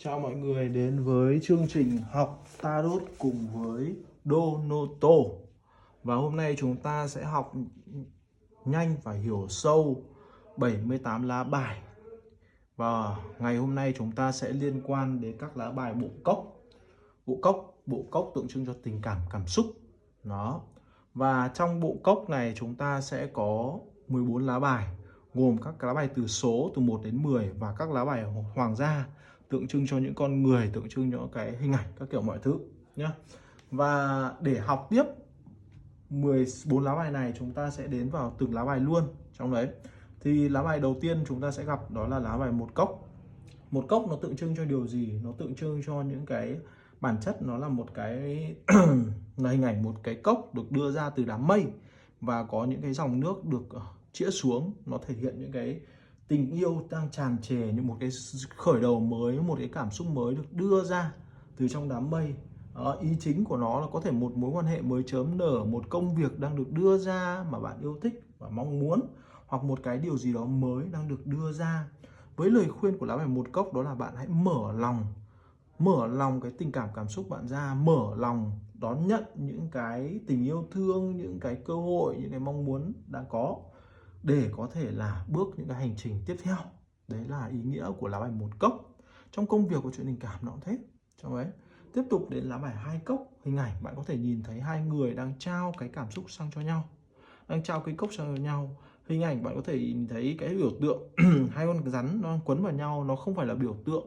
Chào mọi người đến với chương trình học Tarot cùng với Donoto. Và hôm nay chúng ta sẽ học nhanh và hiểu sâu 78 lá bài. Và ngày hôm nay chúng ta sẽ liên quan đến các lá bài bộ cốc. Bộ cốc tượng trưng cho tình cảm, cảm xúc. Đó. Và trong bộ cốc này chúng ta sẽ có 14 lá bài, gồm các lá bài từ số từ 1 đến 10 và các lá bài hoàng gia tượng trưng cho những con người, tượng trưng cho cái hình ảnh, các kiểu mọi thứ nhá. Và để học tiếp 14 lá bài này, chúng ta sẽ đến vào từng lá bài luôn. Trong đấy thì lá bài đầu tiên chúng ta sẽ gặp đó là lá bài một cốc. Một cốc nó tượng trưng cho điều gì? Nó tượng trưng cho những cái bản chất, nó là một cái là hình ảnh một cái cốc được đưa ra từ đám mây và có những cái dòng nước được chĩa xuống. Nó thể hiện những cái tình yêu đang tràn trề, như một cái khởi đầu mới, một cái cảm xúc mới được đưa ra từ trong đám mây. Ý chính của nó là có thể một mối quan hệ mới chớm nở, một công việc đang được đưa ra mà bạn yêu thích và mong muốn, hoặc một cái điều gì đó mới đang được đưa ra. Với lời khuyên của lá bài một cốc đó là bạn hãy mở lòng cái tình cảm, cảm xúc bạn ra, mở lòng đón nhận những cái tình yêu thương, những cái cơ hội, những cái mong muốn đang có để có thể là bước những cái hành trình tiếp theo. Đấy là ý nghĩa của lá bài một cốc. Trong công việc của chuyện tình cảm nó cũng thế. Trong đấy tiếp tục đến lá bài hai cốc. Hình ảnh bạn có thể nhìn thấy hai người đang trao cái cảm xúc sang cho nhau, đang trao cái cốc sang cho nhau. Hình ảnh bạn có thể nhìn thấy cái biểu tượng hai con rắn nó quấn vào nhau. Nó không phải là biểu tượng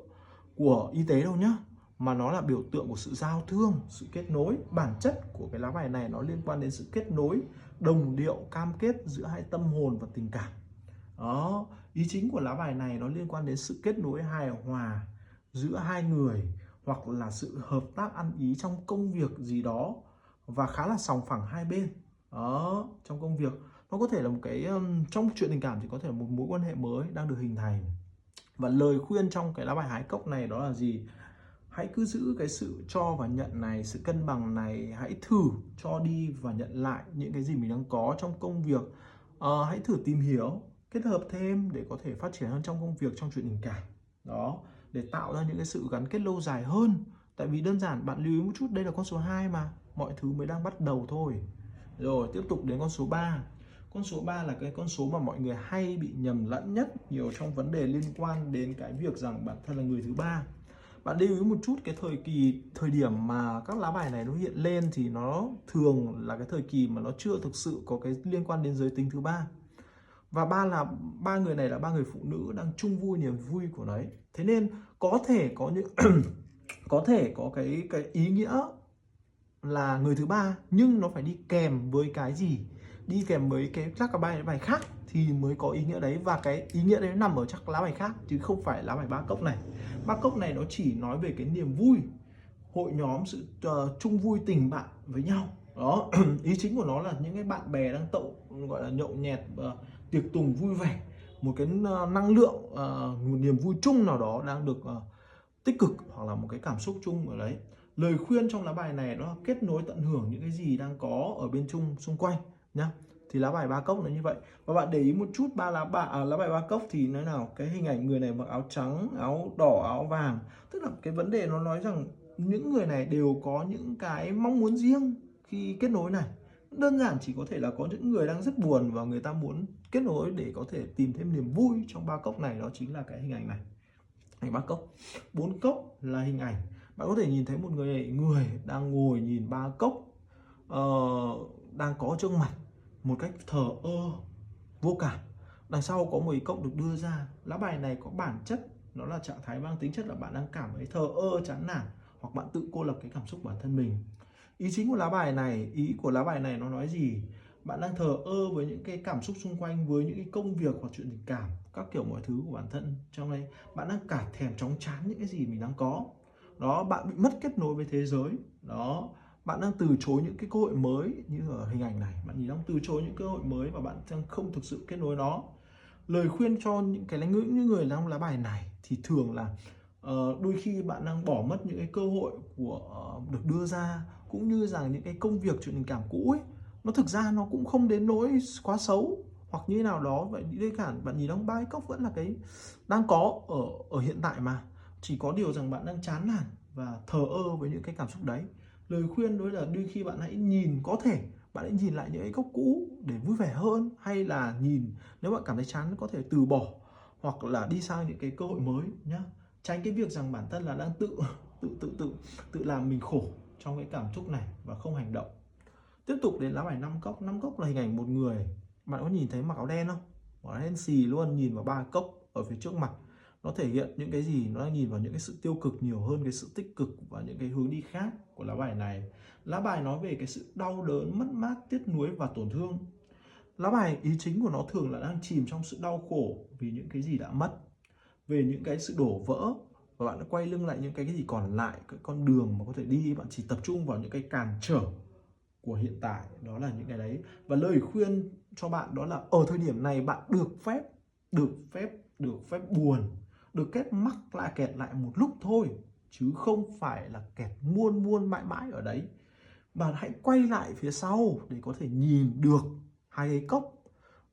của y tế đâu nhá, mà nó là biểu tượng của sự giao thương, sự kết nối. Bản chất của cái lá bài này nó liên quan đến sự kết nối, đồng điệu, cam kết giữa hai tâm hồn và tình cảm. Đó, ý chính của lá bài này nó liên quan đến sự kết nối hài hòa giữa hai người, hoặc là sự hợp tác ăn ý trong công việc gì đó và khá là sòng phẳng hai bên. Đó, trong công việc nó có thể là một cái trong chuyện tình cảm thì có thể là một mối quan hệ mới đang được hình thành. Và lời khuyên trong cái lá bài hái cốc này đó là gì? Hãy cứ giữ cái sự cho và nhận này, sự cân bằng này. Hãy thử cho đi và nhận lại những cái gì mình đang có trong công việc. Hãy thử tìm hiểu, kết hợp thêm để có thể phát triển hơn trong công việc, trong chuyện tình cảm. Đó, để tạo ra những cái sự gắn kết lâu dài hơn. Tại vì đơn giản bạn lưu ý một chút, đây là con số 2 mà, mọi thứ mới đang bắt đầu thôi. Rồi tiếp tục đến con số 3. Con số 3 là cái con số mà mọi người hay bị nhầm lẫn nhất nhiều trong vấn đề liên quan đến cái việc rằng bản thân là người thứ ba. Bạn lưu ý một chút, cái thời điểm mà các lá bài này nó hiện lên thì nó thường là cái thời kỳ mà nó chưa thực sự có cái liên quan đến giới tính thứ ba. Và ba người này là ba người phụ nữ đang chung vui niềm vui của đấy. Thế nên có thể có những có thể có cái ý nghĩa là người thứ ba, nhưng nó phải đi kèm với cái gì, đi kèm với các bài khác thì mới có ý nghĩa đấy. Và cái ý nghĩa đấy nằm ở các lá bài khác chứ không phải lá bài ba cốc này. Ba cốc này nó chỉ nói về cái niềm vui, hội nhóm, sự chung vui tình bạn với nhau. Đó, ý chính của nó là những cái bạn bè đang gọi là nhậu nhẹt, tiệc tùng vui vẻ, một cái năng lượng, một niềm vui chung nào đó đang được tích cực, hoặc là một cái cảm xúc chung ở đấy. Lời khuyên trong lá bài này đó là kết nối, tận hưởng những cái gì đang có ở bên chung xung quanh nhá. Thì lá bài ba cốc là như vậy. Và bạn để ý một chút, lá bài ba cốc thì nói nào, cái hình ảnh người này mặc áo trắng, áo đỏ, áo vàng, tức là cái vấn đề nó nói rằng những người này đều có những cái mong muốn riêng khi kết nối này. Đơn giản chỉ có thể là có những người đang rất buồn và người ta muốn kết nối để có thể tìm thêm niềm vui trong ba cốc này. Đó chính là cái hình ảnh này, hình ba cốc. Bốn cốc là hình ảnh bạn có thể nhìn thấy một người đang ngồi nhìn ba cốc, đang có trước mặt một cách thờ ơ, vô cảm. Đằng sau có một cái cốc được đưa ra. Lá bài này có bản chất nó là trạng thái mang tính chất là bạn đang cảm thấy thờ ơ, chán nản, hoặc bạn tự cô lập cái cảm xúc bản thân mình. Ý chính của lá bài này, ý của lá bài này nó nói gì? Bạn đang thờ ơ với những cái cảm xúc xung quanh, với những cái công việc hoặc chuyện tình cảm, các kiểu mọi thứ của bản thân. Trong đây bạn đang cả thèm chóng chán những cái gì mình đang có. Đó, bạn bị mất kết nối với thế giới. Đó, bạn đang từ chối những cái cơ hội mới. Như ở hình ảnh này, bạn nhìn đang từ chối những cơ hội mới và bạn đang không thực sự kết nối nó. Lời khuyên cho những người đang lá bài này thì thường là đôi khi bạn đang bỏ mất những cái cơ hội được đưa ra, cũng như rằng những cái công việc, chuyện tình cảm cũ ấy, nó thực ra nó cũng không đến nỗi quá xấu hoặc như nào đó. Vậy đây cả bạn nhìn ông ba cái cốc vẫn là cái đang có ở hiện tại mà, chỉ có điều rằng bạn đang chán nản và thờ ơ với những cái cảm xúc đấy. Lời khuyên đó là đôi khi bạn hãy nhìn, có thể bạn hãy nhìn lại những cái góc cũ để vui vẻ hơn, hay là nhìn, nếu bạn cảm thấy chán có thể từ bỏ hoặc là đi sang những cái cơ hội mới nhá. Tránh cái việc rằng bản thân là đang tự làm mình khổ trong cái cảm xúc này và không hành động. Tiếp tục đến lá bài 5 cốc. 5 cốc là hình ảnh một người, bạn có nhìn thấy mặc áo đen không? Mặc áo đen xì luôn, nhìn vào 3 cốc ở phía trước mặt. Nó thể hiện những cái gì? Nó đang nhìn vào những cái sự tiêu cực nhiều hơn cái sự tích cực và những cái hướng đi khác của lá bài này. Lá bài nói về cái sự đau đớn, mất mát, tiếc nuối và tổn thương. Lá bài ý chính của nó thường là đang chìm trong sự đau khổ vì những cái gì đã mất, về những cái sự đổ vỡ, và bạn đã quay lưng lại những cái gì còn lại, cái con đường mà có thể đi. Bạn chỉ tập trung vào những cái cản trở của hiện tại, đó là những cái đấy. Và lời khuyên cho bạn đó là ở thời điểm này bạn được phép buồn, được phép mắc lại, kẹt lại một lúc thôi, chứ không phải là kẹt muôn mãi mãi ở đấy. Bạn hãy quay lại phía sau để có thể nhìn được hai cái cốc.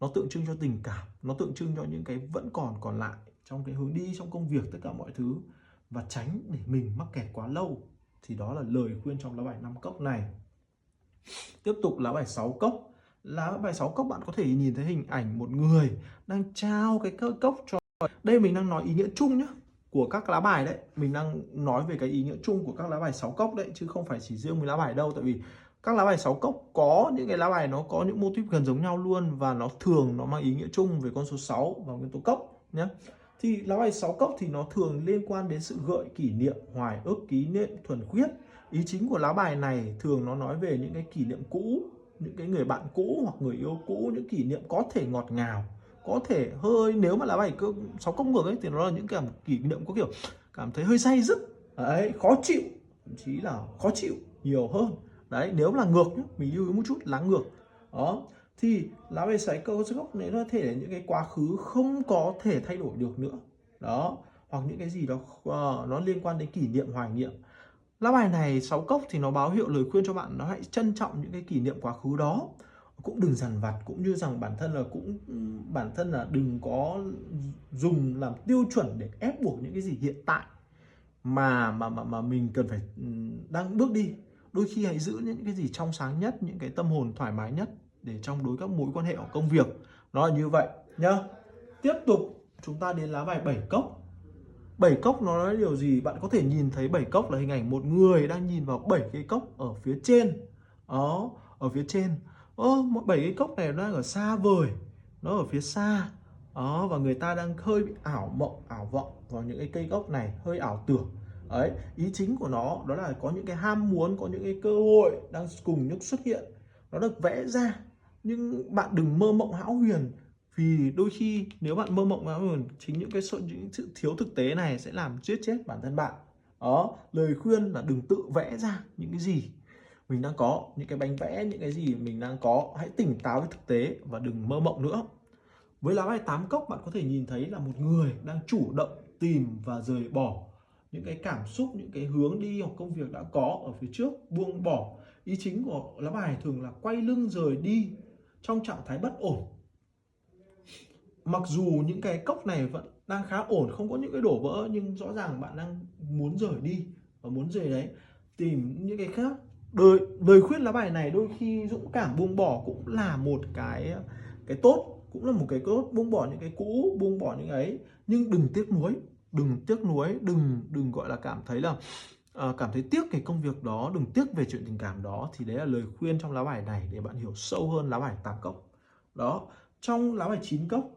Nó tượng trưng cho tình cảm, nó tượng trưng cho những cái vẫn còn lại trong cái hướng đi, trong công việc, tất cả mọi thứ, và tránh để mình mắc kẹt quá lâu. Thì đó là lời khuyên trong lá bài 5 cốc này. Tiếp tục lá bài 6 cốc. Lá bài 6 cốc bạn có thể nhìn thấy hình ảnh một người đang trao cái cốc cho. Đây mình đang nói ý nghĩa chung nhé của các lá bài đấy. Mình đang nói về cái ý nghĩa chung của các lá bài 6 cốc đấy, chứ không phải chỉ riêng một lá bài đâu. Tại vì các lá bài 6 cốc có những cái lá bài nó có những mô típ gần giống nhau luôn, và nó thường nó mang ý nghĩa chung về con số 6 và nguyên tố cốc nhé. Thì lá bài 6 cốc thì nó thường liên quan đến sự gợi kỷ niệm, hoài ức, kỷ niệm thuần khiết. Ý chính của lá bài này thường nó nói về những cái kỷ niệm cũ, những cái người bạn cũ hoặc người yêu cũ, những kỷ niệm có thể ngọt ngào, có thể hơi, nếu mà lá bài 6 cốc ngược ấy thì nó là những cái kỷ niệm có kiểu cảm thấy hơi say dứt đấy, khó chịu, thậm chí là khó chịu nhiều hơn đấy. Nếu là ngược nhé, mình lưu ý một chút là ngược đó, thì lá bài 6 cốc này nó thể là những cái quá khứ không có thể thay đổi được nữa đó, hoặc những cái gì đó nó liên quan đến kỷ niệm, hoài niệm. Lá bài này 6 cốc thì nó báo hiệu lời khuyên cho bạn nó hãy trân trọng những cái kỷ niệm quá khứ đó, cũng đừng dằn vặt, cũng như rằng bản thân là đừng có dùng làm tiêu chuẩn để ép buộc những cái gì hiện tại mà mình cần phải đang bước đi. Đôi khi hãy giữ những cái gì trong sáng nhất, những cái tâm hồn thoải mái nhất để trong đối các mối quan hệ hoặc công việc, nó là như vậy nhá. Tiếp tục chúng ta đến lá bài 7 cốc. 7 cốc nó nói điều gì? Bạn có thể nhìn thấy 7 cốc là hình ảnh một người đang nhìn vào 7 cái cốc ở phía trên. Đó, ở phía trên. 7 cái cốc này nó đang ở xa vời, nó ở phía xa. Đó, và người ta đang hơi bị ảo mộng, ảo vọng vào những cái cây cốc này, hơi ảo tưởng. Đấy, ý chính của nó đó là có những cái ham muốn, có những cái cơ hội đang cùng lúc xuất hiện. Nó được vẽ ra, nhưng bạn đừng mơ mộng hão huyền. Vì đôi khi nếu bạn mơ mộng hão huyền, chính những sự thiếu thực tế này sẽ làm giết chết bản thân bạn. Đó, lời khuyên là đừng tự vẽ ra những cái gì mình đang có, những cái bánh vẽ, những cái gì mình đang có. Hãy tỉnh táo với thực tế và đừng mơ mộng nữa. Với lá bài 8 cốc, bạn có thể nhìn thấy là một người đang chủ động tìm và rời bỏ những cái cảm xúc, những cái hướng đi hoặc công việc đã có ở phía trước, buông bỏ. Ý chính của lá bài thường là quay lưng rời đi trong trạng thái bất ổn. Mặc dù những cái cốc này vẫn đang khá ổn, không có những cái đổ vỡ, nhưng rõ ràng bạn đang muốn rời đi và muốn rời đấy, tìm những cái khác. Lời khuyên lá bài này đôi khi dũng cảm buông bỏ cũng là một cái tốt, cũng là một cái tốt. Buông bỏ những cái cũ, buông bỏ những ấy, nhưng đừng tiếc nuối, đừng gọi là cảm thấy là cảm thấy tiếc cái công việc đó, đừng tiếc về chuyện tình cảm đó. Thì đấy là lời khuyên trong lá bài này để bạn hiểu sâu hơn lá bài 8 cốc. Đó, trong lá bài 9 cốc,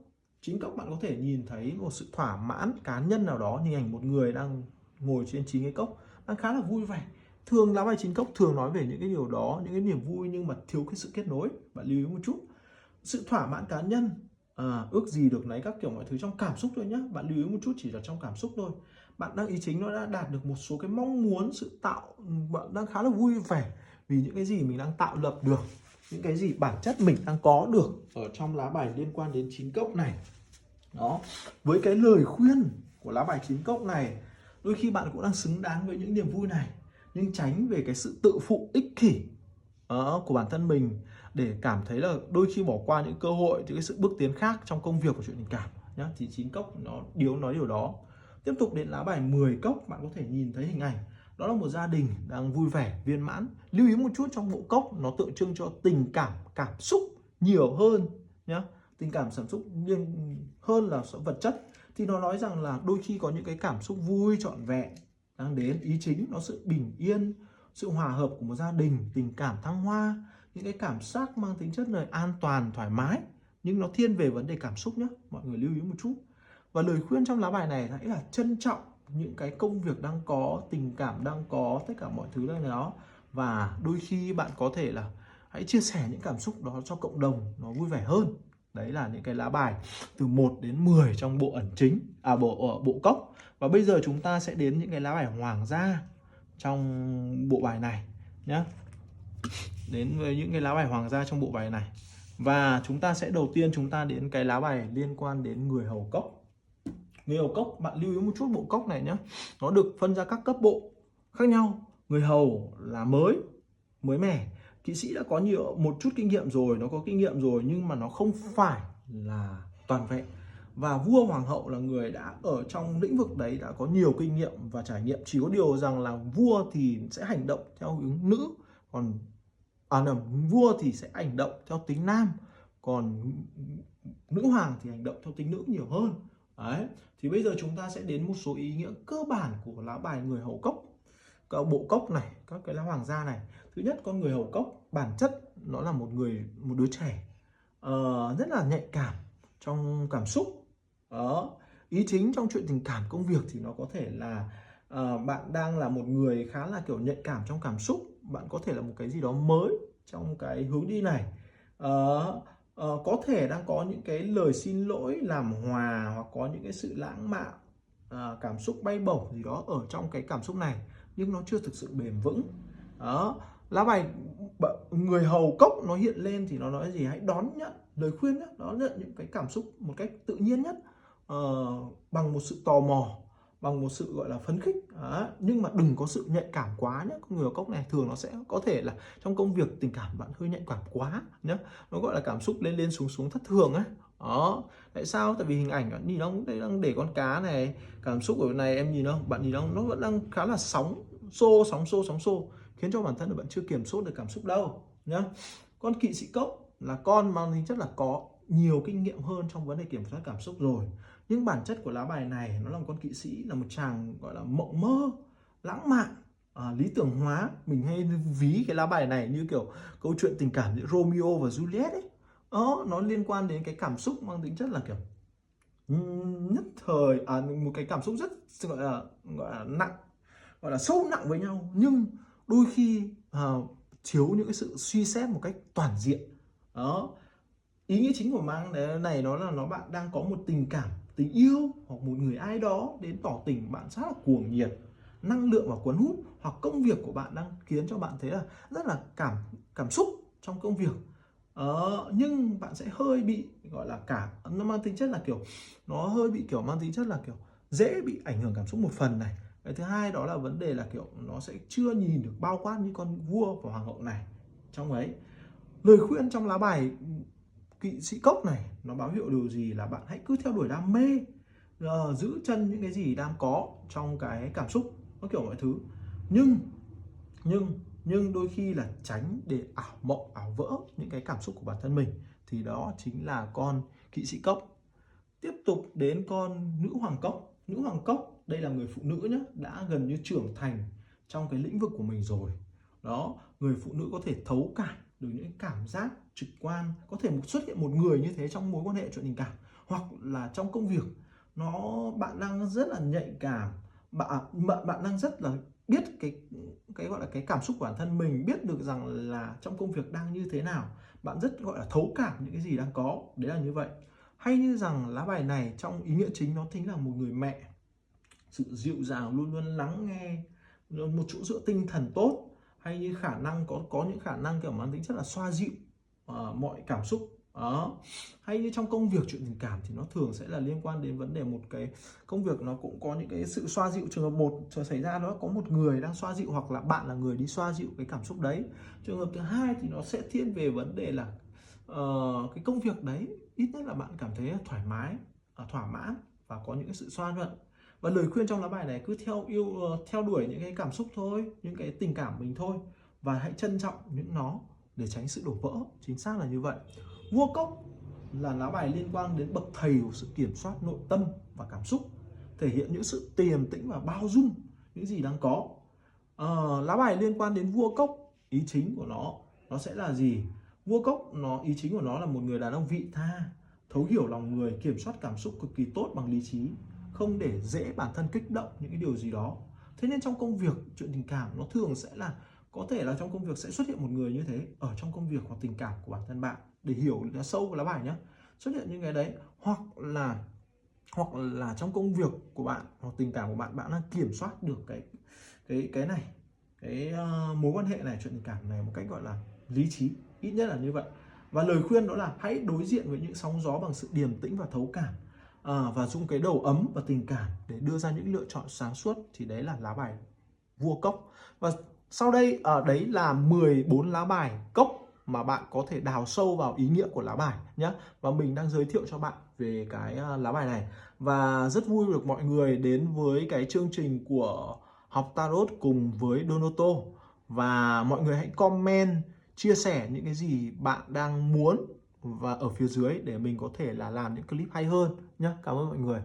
bạn có thể nhìn thấy một sự thỏa mãn cá nhân nào đó, hình ảnh một người đang ngồi trên 9 cái cốc, đang khá là vui vẻ. Thường lá bài 9 cốc thường nói về những cái điều đó, những cái niềm vui nhưng mà thiếu cái sự kết nối. Bạn lưu ý một chút. Sự thỏa mãn cá nhân, ước gì được lấy các kiểu mọi thứ trong cảm xúc thôi nhé. Bạn lưu ý một chút, chỉ là trong cảm xúc thôi. Bạn đang ý chính nó đã đạt được một số cái mong muốn, bạn đang khá là vui vẻ vì những cái gì mình đang tạo lập được, những cái gì bản chất mình đang có được ở trong lá bài liên quan đến 9 cốc này. Đó, với cái lời khuyên của lá bài 9 cốc này, đôi khi bạn cũng đang xứng đáng với những niềm vui này, nhưng tránh về cái sự tự phụ ích kỷ của bản thân mình, để cảm thấy là đôi khi bỏ qua những cơ hội, những cái sự bước tiến khác trong công việc của chuyện tình cảm nhá. Thì 9 cốc nó nói điều đó. Tiếp tục đến lá bài 10 cốc, bạn có thể nhìn thấy hình ảnh đó là một gia đình đang vui vẻ, viên mãn. Lưu ý một chút, trong bộ cốc nó tượng trưng cho tình cảm, cảm xúc nhiều hơn nhá. Tình cảm cảm xúc hơn là vật chất. Thì nó nói rằng là đôi khi có những cái cảm xúc vui trọn vẹn đang đến, ý chính nó sự bình yên, sự hòa hợp của một gia đình, tình cảm thăng hoa, những cái cảm giác mang tính chất là an toàn, thoải mái, nhưng nó thiên về vấn đề cảm xúc nhé, mọi người lưu ý một chút. Và lời khuyên trong lá bài này hãy là trân trọng những cái công việc đang có, tình cảm đang có, tất cả mọi thứ đang đó. Và đôi khi bạn có thể là hãy chia sẻ những cảm xúc đó cho cộng đồng nó vui vẻ hơn. Đấy là những cái lá bài từ 1 đến 10 trong bộ ẩn chính, bộ cốc. Và bây giờ chúng ta sẽ đến những cái lá bài hoàng gia trong bộ bài này nhé. Đến với những cái lá bài hoàng gia trong bộ bài này. Và chúng ta sẽ đầu tiên chúng ta đến cái lá bài liên quan đến người hầu cốc. Người hầu cốc, bạn lưu ý một chút bộ cốc này nhé. Nó được phân ra các cấp bộ khác nhau. Người hầu là mới mẻ. Kỵ sĩ đã có một chút kinh nghiệm rồi, nó có kinh nghiệm rồi, nhưng mà nó không phải là toàn vẹn. Và vua hoàng hậu là người đã ở trong lĩnh vực đấy, đã có nhiều kinh nghiệm và trải nghiệm. Chỉ có điều rằng là vua thì sẽ hành động theo hướng nữ, còn vua thì sẽ hành động theo tính nam, còn nữ hoàng thì hành động theo tính nữ nhiều hơn. Đấy, thì bây giờ chúng ta sẽ đến một số ý nghĩa cơ bản của lá bài người hầu cốc, các bộ cốc này, các cái lá hoàng gia này. Thứ nhất, con người hầu cốc bản chất nó là một đứa trẻ rất là nhạy cảm trong cảm xúc. Đó, ý chính trong chuyện tình cảm, công việc thì nó có thể là bạn đang là một người khá là kiểu nhạy cảm trong cảm xúc, bạn có thể là một cái gì đó mới trong cái hướng đi này. Có thể đang có những cái lời xin lỗi làm hòa, hoặc có những cái sự lãng mạn, cảm xúc bay bổng gì đó ở trong cái cảm xúc này, nhưng nó chưa thực sự bền vững. Đó, lá bài người hầu cốc nó hiện lên thì nó nói gì? Hãy đón nhận lời khuyên nhé, đón nhận những cái cảm xúc một cách tự nhiên nhất, bằng một sự tò mò, bằng một sự gọi là phấn khích. Đó, nhưng mà đừng có sự nhạy cảm quá nhé. Con người hầu cốc này thường nó sẽ có thể là trong công việc tình cảm bạn hơi nhạy cảm quá nhé, nó gọi là cảm xúc lên lên xuống xuống thất thường ấy. Đó, tại sao? Tại vì hình ảnh bạn nhìn không, đây đang để con cá này, cảm xúc ở này em nhìn không, bạn nhìn không, nó vẫn đang khá là sóng xô, khiến cho bản thân của bạn chưa kiểm soát được cảm xúc đâu nhá. Con kỵ sĩ cốc là con mang tính chất là có nhiều kinh nghiệm hơn trong vấn đề kiểm soát cảm xúc rồi, nhưng bản chất của lá bài này nó là một con kỵ sĩ, là một chàng gọi là mộng mơ, lãng mạn, lý tưởng hóa. Mình hay ví cái lá bài này như kiểu câu chuyện tình cảm giữa Romeo và Juliet ấy. Nó liên quan đến cái cảm xúc mang tính chất là kiểu nhất thời, một cái cảm xúc rất gọi là nặng, gọi là sâu nặng với nhau, nhưng đôi khi thiếu những cái sự suy xét một cách toàn diện. Đó, ý nghĩa chính của mang này nó là bạn đang có một tình cảm, tình yêu, hoặc một người ai đó đến tỏ tình bạn rất là cuồng nhiệt, năng lượng và cuốn hút, hoặc công việc của bạn đang khiến cho bạn thấy là rất là cảm xúc trong công việc. Nhưng bạn sẽ hơi bị gọi là nó mang tính chất là kiểu, nó hơi bị kiểu mang tính chất là kiểu dễ bị ảnh hưởng cảm xúc một phần này. Cái thứ hai đó là vấn đề là kiểu nó sẽ chưa nhìn được bao quát như con vua và hoàng hậu này trong ấy. Lời khuyên trong lá bài kỵ sĩ cốc này nó báo hiệu điều gì? Là bạn hãy cứ theo đuổi đam mê, giữ chân những cái gì đang có trong cái cảm xúc, nó kiểu mọi thứ, nhưng đôi khi là tránh để ảo mộng, ảo vỡ những cái cảm xúc của bản thân mình. Thì đó chính là con kỵ sĩ cốc. Tiếp tục đến con nữ hoàng cốc. Nữ hoàng cốc đây là người phụ nữ nhé, đã gần như trưởng thành trong cái lĩnh vực của mình rồi. Đó, người phụ nữ có thể thấu cảm được những cảm giác trực quan, có thể xuất hiện một người như thế trong mối quan hệ chuyện tình cảm, hoặc là trong công việc. Bạn đang rất là nhạy cảm, bạn đang rất là biết cái gọi là cái cảm xúc của bản thân mình, biết được rằng là trong công việc đang như thế nào, bạn rất gọi là thấu cảm những cái gì đang có, đấy là như vậy. Hay như rằng lá bài này trong ý nghĩa chính nó chính là một người mẹ, sự dịu dàng, luôn luôn lắng nghe, một chỗ dựa tinh thần tốt, hay như khả năng có những khả năng kiểu mang tính chất là xoa dịu mọi cảm xúc. Đó, hay như trong công việc chuyện tình cảm thì nó thường sẽ là liên quan đến vấn đề một cái công việc nó cũng có những cái sự xoa dịu. Trường hợp một xảy ra đó có một người đang xoa dịu, hoặc là bạn là người đi xoa dịu cái cảm xúc đấy. Trường hợp thứ hai thì nó sẽ thiên về vấn đề là cái công việc đấy ít nhất là bạn cảm thấy thoải mái, thỏa mãn và có những cái sự xoa nhuận. Và lời khuyên trong lá bài này cứ theo đuổi những cái cảm xúc thôi, những cái tình cảm mình thôi, và hãy trân trọng những nó để tránh sự đổ vỡ. Chính xác là như vậy. Vua cốc là lá bài liên quan đến bậc thầy của sự kiểm soát nội tâm và cảm xúc, thể hiện những sự điềm tĩnh và bao dung những gì đang có. Lá bài liên quan đến vua cốc, ý chính của nó sẽ là gì? Vua cốc ý chính của nó là một người đàn ông vị tha, thấu hiểu lòng người, kiểm soát cảm xúc cực kỳ tốt bằng lý trí, không để dễ bản thân kích động những cái điều gì đó. Thế nên trong công việc, chuyện tình cảm nó thường sẽ là, có thể là trong công việc sẽ xuất hiện một người như thế ở trong công việc hoặc tình cảm của bản thân bạn, để hiểu nó sâu của lá bài nhé. Xuất hiện những cái đấy, hoặc là trong công việc của bạn hoặc tình cảm của bạn, bạn đang kiểm soát được cái này, mối quan hệ này, chuyện tình cảm này một cách gọi là lý trí, ít nhất là như vậy. Và lời khuyên đó là hãy đối diện với những sóng gió bằng sự điềm tĩnh và thấu cảm, và dùng cái đầu ấm và tình cảm để đưa ra những lựa chọn sáng suốt. Thì đấy là lá bài vua cốc. Và sau đây đấy là 14 lá bài cốc mà bạn có thể đào sâu vào ý nghĩa của lá bài nhé. Và mình đang giới thiệu cho bạn về cái lá bài này. Và rất vui được mọi người đến với cái chương trình của Học Tarot cùng với Donoto. Và mọi người hãy comment, chia sẻ những cái gì bạn đang muốn và ở phía dưới để mình có thể là làm những clip hay hơn nhé. Cảm ơn mọi người.